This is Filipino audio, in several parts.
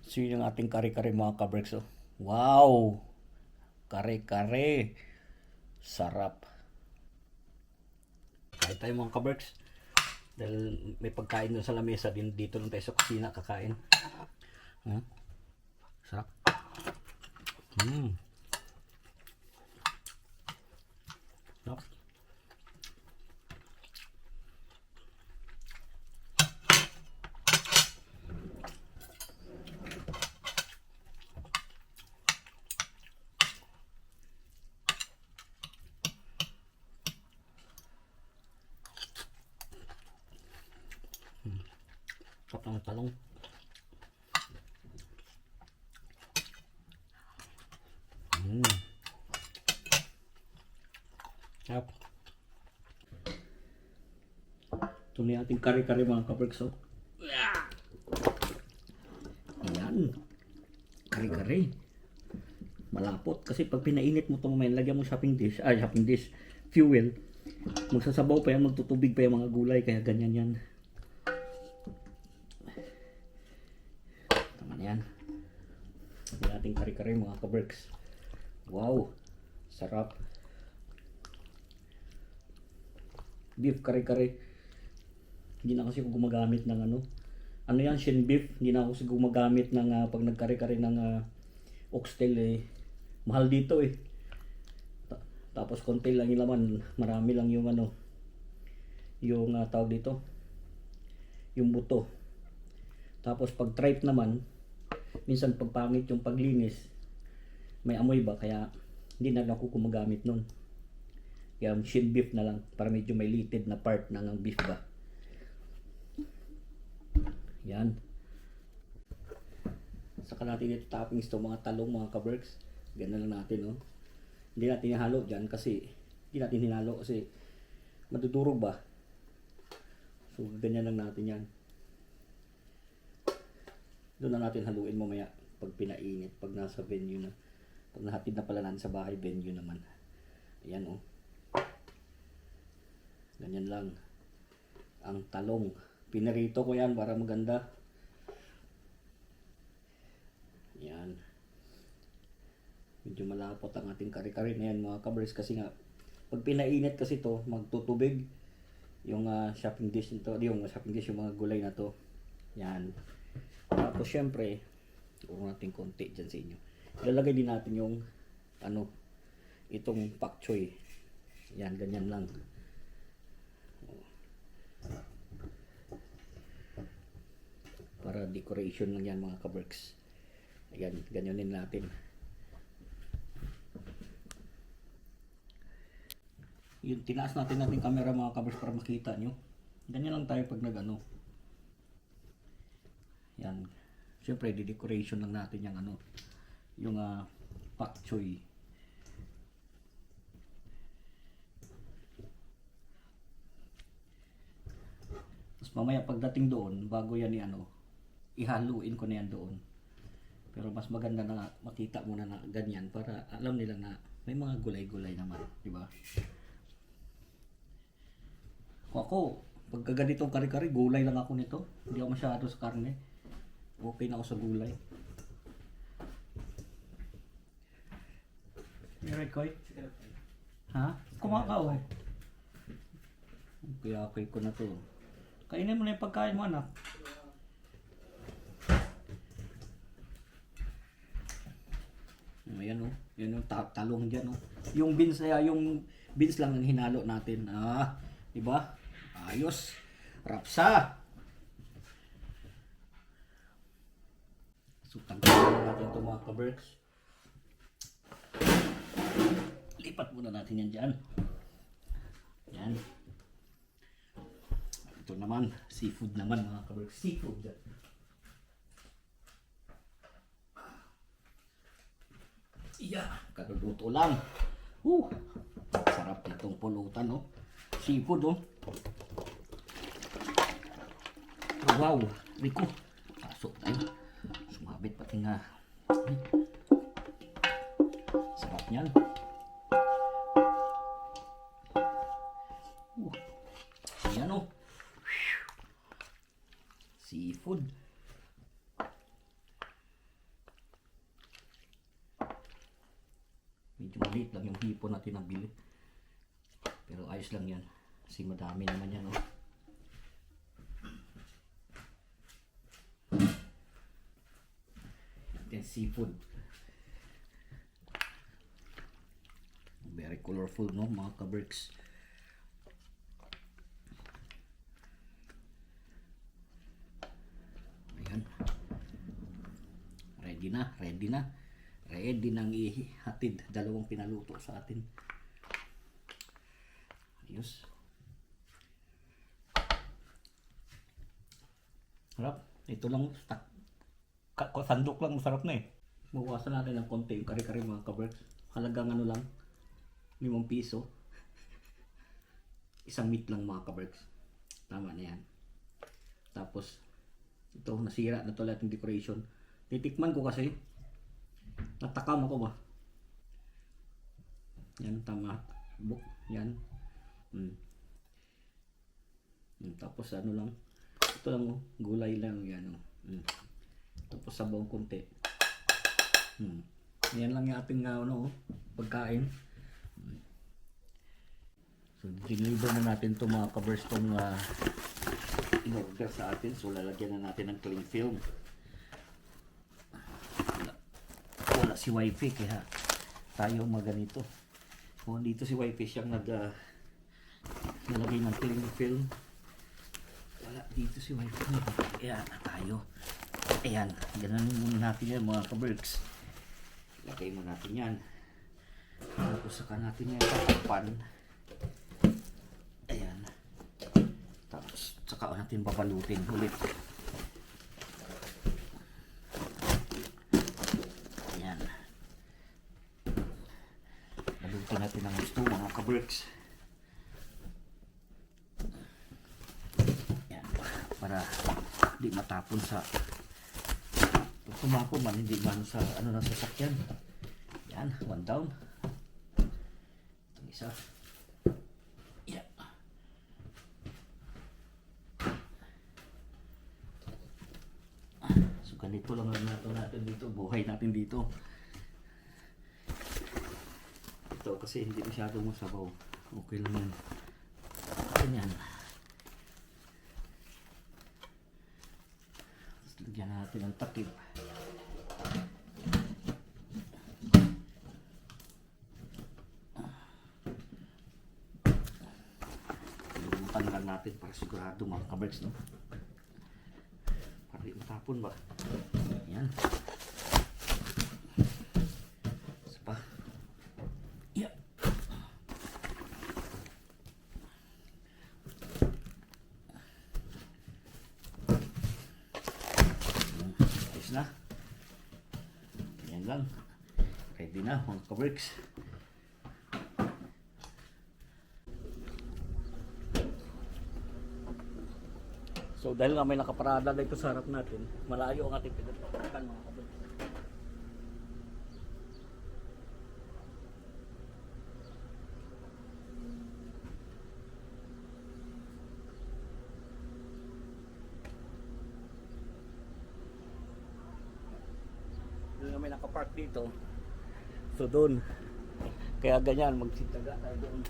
So yun yung ating kare-kare mga kabreks. Oh. Wow! Kare-kare. Sarap. Kain tayo mga kabreks. Dahil may pagkain doon sa lamesa din dito lang tayo sa kusina kakain. Sarap. Sarap. Sarap ng talong. Sarap. Ito na yung ating kare-kare mga kabreks. Oh. Ayan. Kare-kare. Malapot. Kasi pag pinainit mo ito mamaya, lagyan mo shopping dish, fuel. Magsasabaw pa yan, magtutubig pa yung mga gulay. Kaya ganyan yan. Tama na yan. Yung ating kare-kare mga kabreks. Wow. Sarap. Beef kare-kare. Hindi na kasi ako gumagamit ng ano yan, shin beef. Hindi na ako gumagamit ng pag nagkare-kare ng oxtail eh. Mahal dito eh. Tapos konti lang yung laman, marami lang yung yung tawag dito, yung buto. Tapos pag tripe naman, minsan pag pangit yung paglinis, may amoy ba, kaya hindi na ako gumagamit nun. Kaya shin beef na lang para medyo may litid na part ng beef ba. Yan. Saka natin ito toppings to mga talong mga kaberks. Ganyan lang natin Hindi natin hinalo dyan kasi madudurog ba. So ganyan lang natin yan. Doon na natin haluin mamaya pag pinainit, pag nasa venue na. Pag nahatid na pala natin sa bahay, venue naman. Ayan Ganyan lang. Ang talong. Pinarito ko yan para maganda. Yan. Medyo malapot ang ating kare-kare na yan mga kabers kasi nga pag pinainit kasi to magtutubig yung shopping dish nito, yung mga gulay na to. Yan. Tapos syempre, urong natin konti dyan sa inyo. Ilalagay din natin yung itong pak choy. Yan, ganyan lang. Para decoration lang yan mga kaberks. Ayan, ganyanin natin. Yun, tinaas natin camera mga kaberks para makita nyo. Ganyan lang tayo pag yan. Siyempre, di-decoration lang natin yung pak choy. Tapos mamaya pagdating doon, bago yan ihaluin ko na yan doon. Pero mas maganda na makita muna na ganyan para alam nila na may mga gulay-gulay naman, di ba? Ako, pagka ganitong kare-kare, gulay lang ako nito. Hindi ako masyado sa karne. Okay na ako sa gulay. Alright, Koy? Ha? Kumakaw. Kaya okay ko na to. Kainin mo na yung pagkain mo, anak. Ayan Yan yung talong dyan Yung beans lang ang hinalo natin. Diba? Ayos. Rapsa. So tanggalin natin ito mga kaberks. Lipat muna natin yan dyan. Yan. Ito naman, seafood naman mga kaberks. Seafood dyan. Kaluluto lang. Sarap itong pulutan Seafood Wow, Rico. Pasok tayo. Sumabit pati nga. Sarap niyan. Ayan seafood. Medyo maliit lang yung hipon natin nabili. Pero ayos lang yan. Kasi madami naman yan. Oh. Then seafood. Very colorful, no, mga kaberks. Ayan. Ready na, ready na. Ready nang ihatid. Dalawang pinaluto sa atin. Ayos. Harap. Ito lang. Sandok lang. Masarap na eh. Mawasan natin ng konti yung kare-kare mga kaberks. Halagang ano lang. 5 piso. Isang meat lang mga kaberks. Tama na yan. Tapos, ito nasira na to lahat ng decoration. Titikman ko kasi. Natakam ako ba? Yan, tama. Yan. Tapos ano lang. Ito lang oh. Gulay lang yan oh. Tapos sabaw konti. Yan lang yung ating ano, pagkain. So, deliver na natin itong mga covers itong in-order sa atin. So, lalagyan na natin ng cling film. Wala si wifi kaya tayo maganito. Kung dito si wifi siyang nalagay ng cling film. Wala dito si wifi. Kaya tayo. Ayan, gananin muna natin yan mga kaberks. Lagay mo natin yan. Tapos saka natin yan tatakpan. Ayan. Tapos saka natin babalutin ulit. Ayan. Balutin natin ang gusto mga kaberks. Ayan. Para di matapon sa tumapon man, hindi man sa ano na sasakyan. Yan, one down. Itong isa. Yeah. So ganito lang natin dito, buhay natin dito. Ito kasi hindi masyadong masabaw. Okay lang yan. Ganyan. Tapos lagyan natin ng takip. Lulutan natin para sigurado mga kaberks, no? Para di matapon ba? Yan. Isa pa. Yeah. Ayos na. Yan lang. Ready na mga kaberks. So dahil nga may nakaparada dito sa harap natin, malayo ang ating pinagpapakan mga kaberks. Dahil nga may nakapark dito. So doon. Kaya ganyan, magsitaga tayo doon.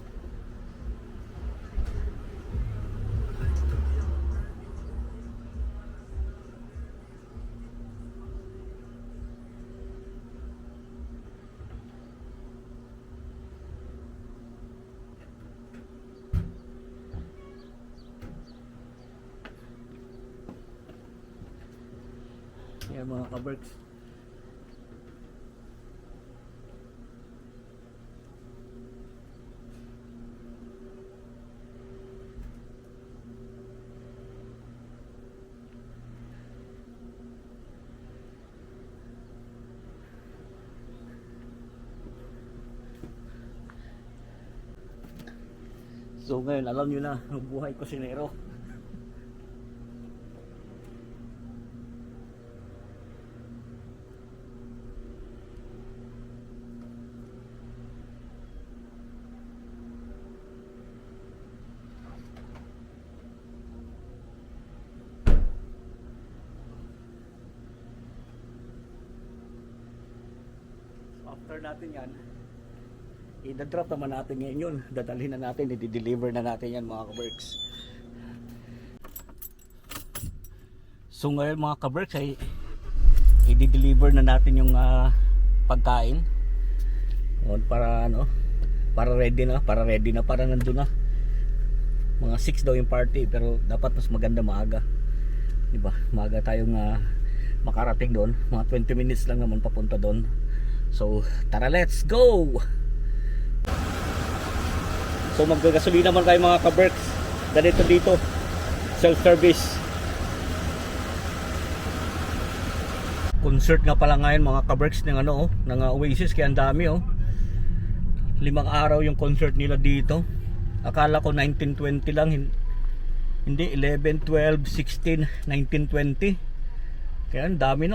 Yan mga kaberks. So ngayon alam nyo na ang buhay kusinero. After natin yan, I-drop naman natin ngayon yun. Dadalhin na natin, i-deliver na natin yan mga kaberks. So ngayon mga kaberks ay i-deliver na natin yung pagkain. Para ano, para ready na, para nandun na. Mga 6 daw yung party, pero dapat mas maganda maaga. 'Di ba? Maaga tayong makarating doon. Mga 20 minutes lang naman papunta doon. So, tara, let's go. So maggagasolina naman kayo mga kaberks. Ganito dito, self-service. Concert nga pala ngayon mga kaberks ng ano, ng Oasis, kaya ang dami 5 araw yung concert nila dito. Akala ko 1920 lang, hindi, 11, 12, 16, 19, 20. Kaya ang dami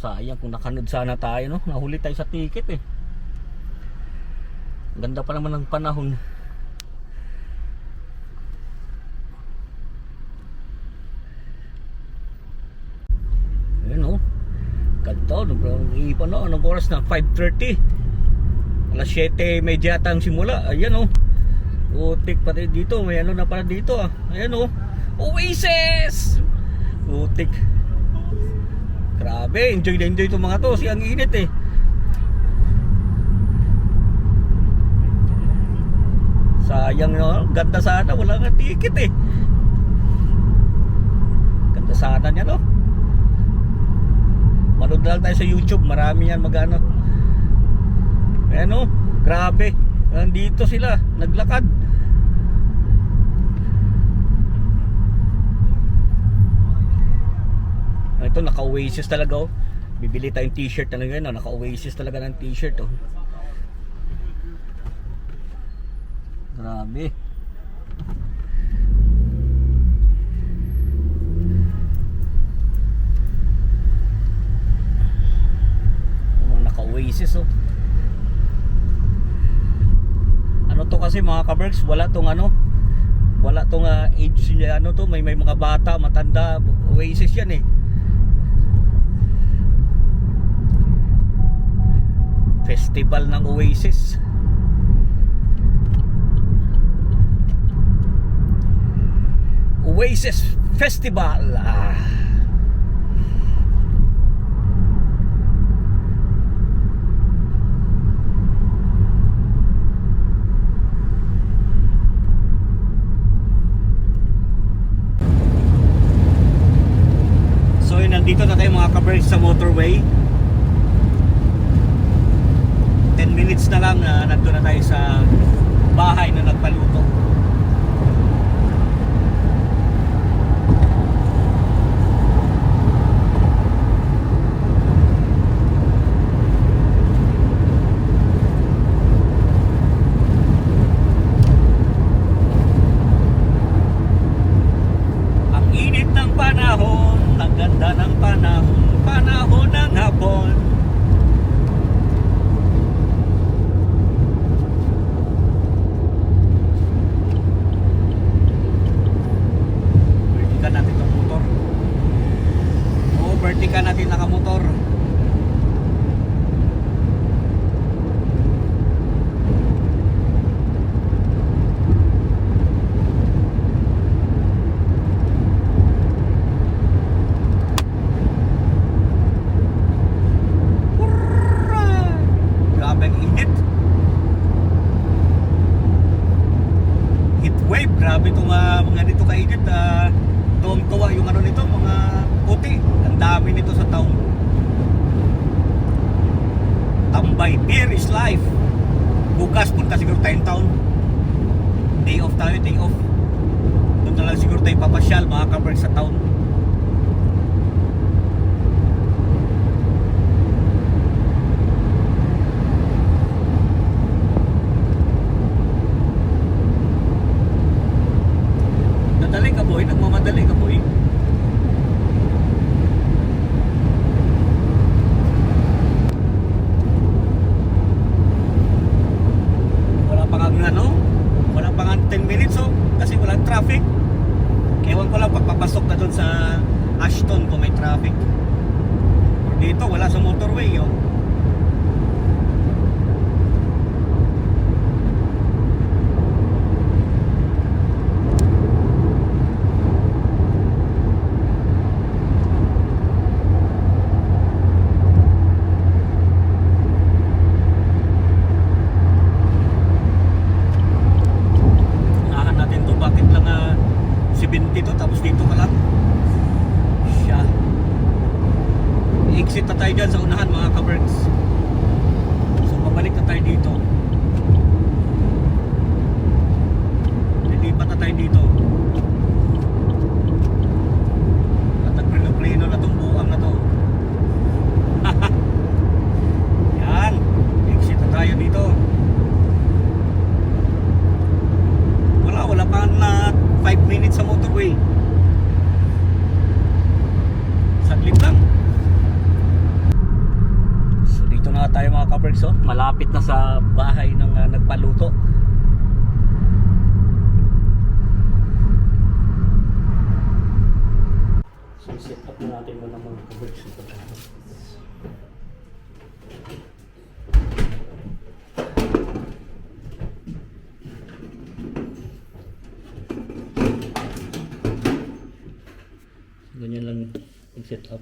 Sayang kung nakanood sana tayo Nahuli tayo sa ticket Ganda pa naman ng panahon. Ayan Ganda, ipan anong oras na? 5:30. Alas 7:30 ata ang simula. Ayan utik pati dito. May ano na pala dito Ayan Oasis! Utik. Grabe, enjoy na enjoy itong mga to. Ang init Sayang ganda sana. Wala nga ticket Ganda sana niya Manood na lang tayo sa YouTube. Marami yan magano. Ayan grabe. Nandito sila, naglakad. Ito naka-Oasis talaga Bibili tayong t-shirt talaga yun Naka-Oasis talaga ng t-shirt Grabe. Naka-Oasis Ano to kasi mga kaberks, wala tong age to, may mga bata, matanda. Oasis yan Festival ng Oasis. Oasis Festival. So nandito na tayo mga kaberks sa motorway. 10 minutes na lang nandun na tayo sa bahay na nagpaluto. Ang init ng panahon, ang ganda ng panahon, panahon ng hapon. Vertical natin nakamotor. Grabe ang init. Heat wave, grabe itong mga dito kainit. Tuwang-tuwa yung nito, mga puti. Ang dami nito sa taon. Tambay, beer is life. Bukas punta siguro tayong town. Day off tayo, day off. Doon na lang siguro tayo papasyal mga kaberks sa town. Nadali ka boy, nagmamadali ka boy. Wala pang 10 minutes kasi walang traffic. Ewan ko lang pagpapasok na doon sa Ashton kung may traffic. Pero dito wala sa motorway exit na tayo dyan sa unahan mga kabergs. So babalik na tayo dito. Lilipat na tayo dito. At nagpreno-preno na tong buang na to. Yan, exit na tayo dito. Wala pa na 5 minutes sa motorway. Saglit lang. So dito na tayo mga kabergs, oh. Malapit na sa bahay ng nagpaluto. So set up na natin muna mga kabergs. Ganyan lang yung set up.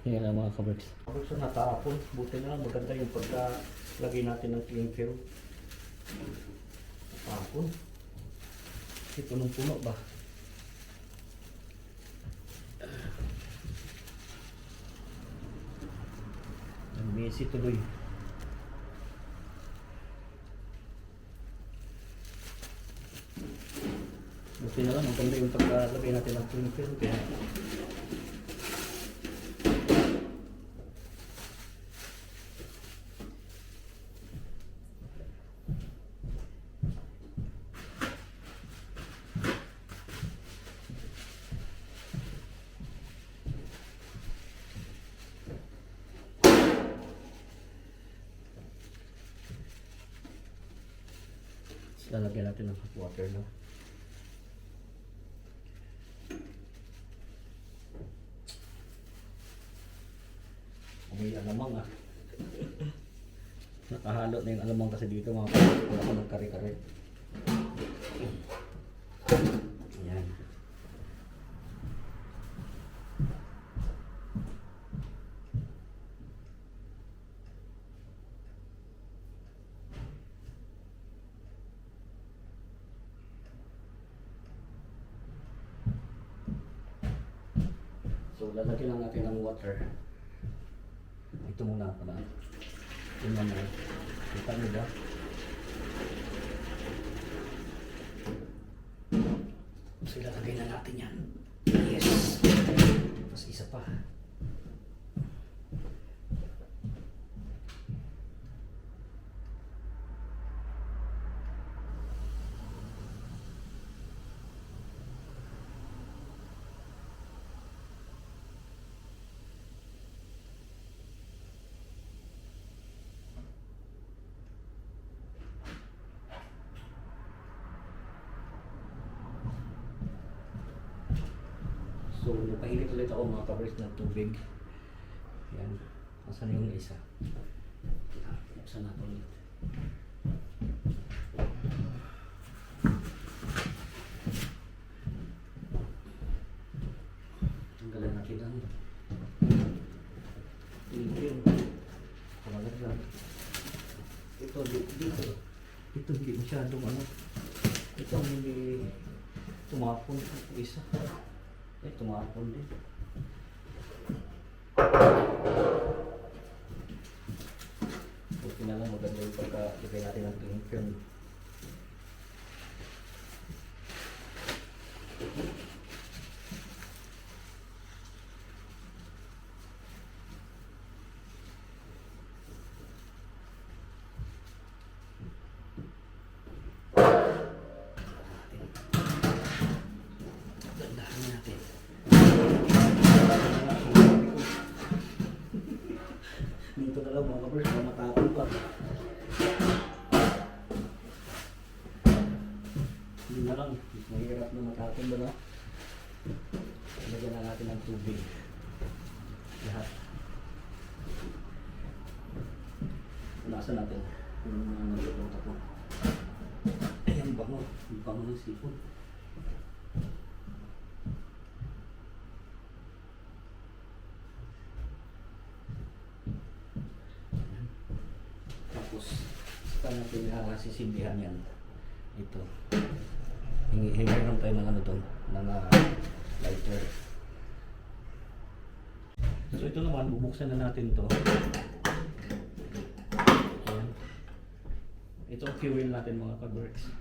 Yan lang mga kabergs. So natapon, buti na lang maganda yung pagkalagay natin ng cling film. Natapon. Kasi punong-puno ba? Ang messy tuloy. Buti na lang, maganda yung pagkalagay natin ng cling film. Kaya lalagyan natin ng hot water na. May alamang ah. Nakahalo na yung alamang kasi dito mga kapatid. Wala ko ng kare-kare. Ayan. So lalagyan lang natin ng water. Ito muna pala. Tingnan mo. Kita nyo ba? So ilalagay na natin yan. Yes! Tapos isa pa. So, napainit ulit ako mga kabergs ng tubig. Yan. Asan yung isa? Buksan natin ulit. Tanggalan natin ang tingin. Kamalag lang. Ito, dito. Ito hindi masyadong ano. Ito hindi tumapon. Isa. Tumapon din. Buti na lang maganda yung pagka-lagay natin ng cling film. Dito na lang mga kabers, matapon pa. Hindi na lang, mahirap na matapon ba na? Lagyan na natin ng tubig. Lahat. Punasan natin. Yung mga nalulunta ko. Ayan, bango. Yung bango ng sipon. Tapos, saka natin sisindihan yan. Ito. Hingi lang tayo ng ano doon, ng lighter. So ito naman, bubuksan na natin to. Ayan. Ito ang fuel natin mga ka-works.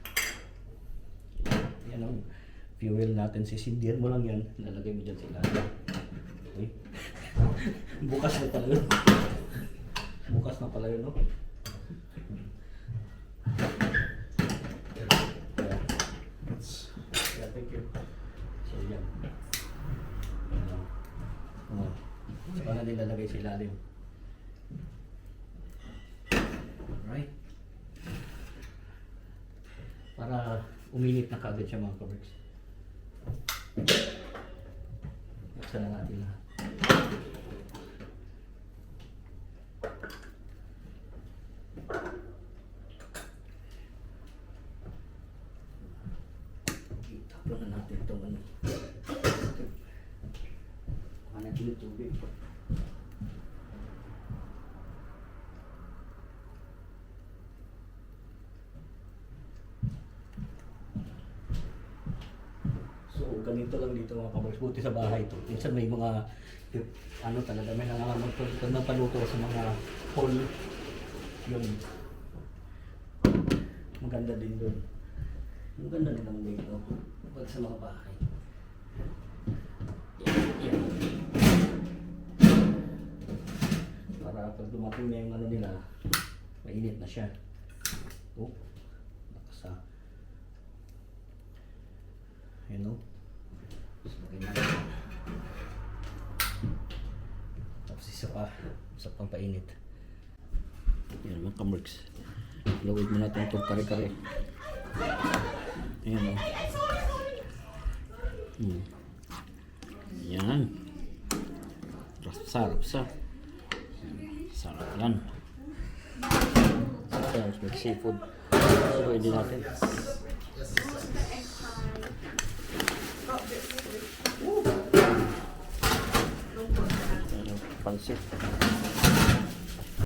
Yan ang fuel natin. Sisindihan mo lang yan. Lalagay mo dyan sa ilalim. Okay. Bukas na pala yun. Bukas na pala yun, no? Yeah, thank you. So yan. Saka na nilalagay sa ilalim. Right. Para uminit na kagad siya mga ka-works. Buksan na natin lahat. Tapon na natin itong ano. Kuha natin yung tubig. So ganito lang dito mga ka-works. Buti sa bahay ito. Minsan may mga ano talaga, may paluto sa mga hall. Yun. Maganda din doon. Maganda din naman dito. Pag sa mga bahay. Yan. Para pag dumating na yung ano nila, mainit na siya. Oh, nakasa. You know? So, tapos isa pang painit. Yan mga ka-works. Lawid mo natin itong kare-kare. Ayan o. Yan. Sarap sa. Sarap yan. Sarap with seafood. So pwede natin. Pansit.